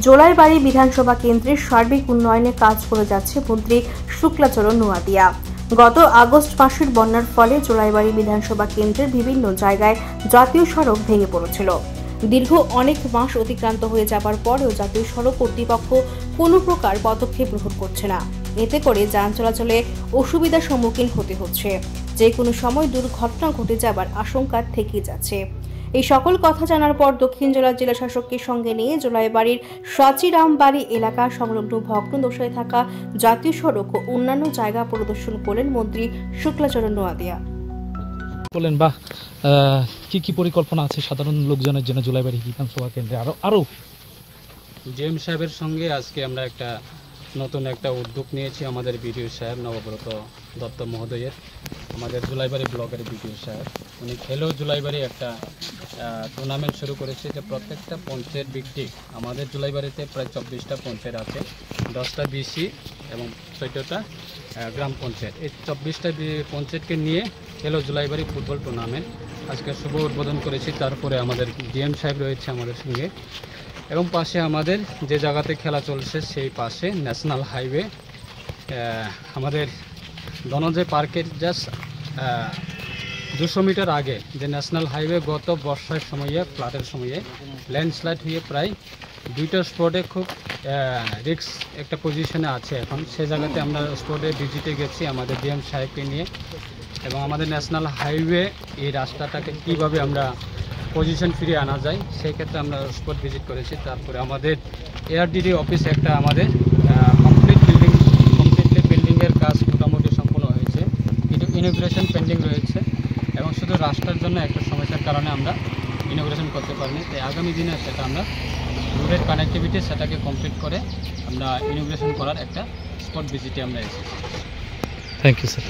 জোলাইবাড়ি বিধানসভা কেন্দ্রের সার্বিক উন্নয়নে কাজ করে যাচ্ছে মন্ত্রী শুক্লাচরণ নোয়াদিয়া। গত আগস্ট মাসের বন্যার ফলে জোলাইবাড়ি বিধানসভা কেন্দ্রের বিভিন্ন জায়গায় জাতীয় সড়ক ভেঙে পড়েছিল। দীর্ঘ অনেক মাস অতিক্রান্ত হয়ে যাবার পরেও জাতীয় সড়ক কর্তৃপক্ষ কোনো প্রকার পদক্ষেপ গ্রহণ করছে না। এতে করে যান চলাচলে অসুবিধার সম্মুখীন হতে হচ্ছে। যে কোনো সময় দুর্ঘটনা ঘটে যাবার আশঙ্কা থেকে যাচ্ছে। এই সকল কথা জানার পর দক্ষিণ জেলার জেলাশাসককে সঙ্গে নিয়ে জোলাইবাড়ির সাচিরামবাড়ি এলাকা সংলগ্ন ভগ্নদশায় থাকা জাতীয় সড়ক ও অন্যান্য জায়গা পরিদর্শন করলেন মন্ত্রী শুক্লাচরণ নোয়াদিয়া। বলেন বা কি পরিকল্পনা আছে সাধারণ লোকজনের জন্য জোলাইবাড়ি বিধানসভা কেন্দ্রে আরো জিএম সাহেবের সঙ্গে আজকে আমরা নতুন একটা উদ্যোগ নিয়েছি। আমাদের বিডিও সাহেব নবব্রত দত্ত মহোদয়ের, আমাদের জোলাইবাড়ি ব্লকের বিডিও সাহেব, উনি খেলো জোলাইবাড়ি একটা টুর্নামেন্ট শুরু করেছে যে প্রত্যেকটা পঞ্চায়েত ভিত্তিক আমাদের জোলাইবাড়িতে প্রায় 24টা পঞ্চায়েত আছে, 10টা বিসি এবং 14টা গ্রাম পঞ্চায়েত। এই 24টা পঞ্চায়েতকে নিয়ে খেলো জোলাইবাড়ি ফুটবল টুর্নামেন্ট আজকে শুভ উদ্বোধন করেছি। তারপরে আমাদের ডিএম সাহেব রয়েছে আমাদের সঙ্গে, এবং পাশে আমাদের যে জায়গাতে খেলা চলছে সেই পাশে ন্যাশনাল হাইওয়ে, আমাদের ধনঞ্জয় পার্কের জাস্ট 200 মিটার আগে যে ন্যাশনাল হাইওয়ে গত বর্ষার সময়ে ফ্লাডের সময়ে ল্যান্ডস্লাইড হয়ে প্রায় 2টা স্পটে খুব রিস্ক একটা পজিশনে আছে এখন। সে জায়গাতে আমরা স্পটে ভিজিটে গেছি আমাদের ডিএম সাহেবকে নিয়ে, এবং আমাদের ন্যাশনাল হাইওয়ে এই রাস্তাটাকে কীভাবে আমরা পজিশন ফিরিয়ে আনা যায় সেই ক্ষেত্রে আমরা স্পট ভিজিট করেছি। তারপরে আমাদের এআরডিডি অফিস একটা আমাদের কমপ্লিটলি বিল্ডিংয়ের কাজ মোটামুটি সম্পূর্ণ হয়েছে, কিন্তু ইনোগ্রেশন পেন্ডিং রয়েছে, এবং শুধু রাস্তার জন্য একটা সমস্যার কারণে আমরা ইনোগ্রেশন করতে পারিনি। তাই আগামী দিনে সেটা আমরা রোডের কানেক্টিভিটি সেটাকে কমপ্লিট করে আমরা ইনোগ্রেশন করার একটা স্পট ভিজিটে আমরা এসেছি। Thank you sir.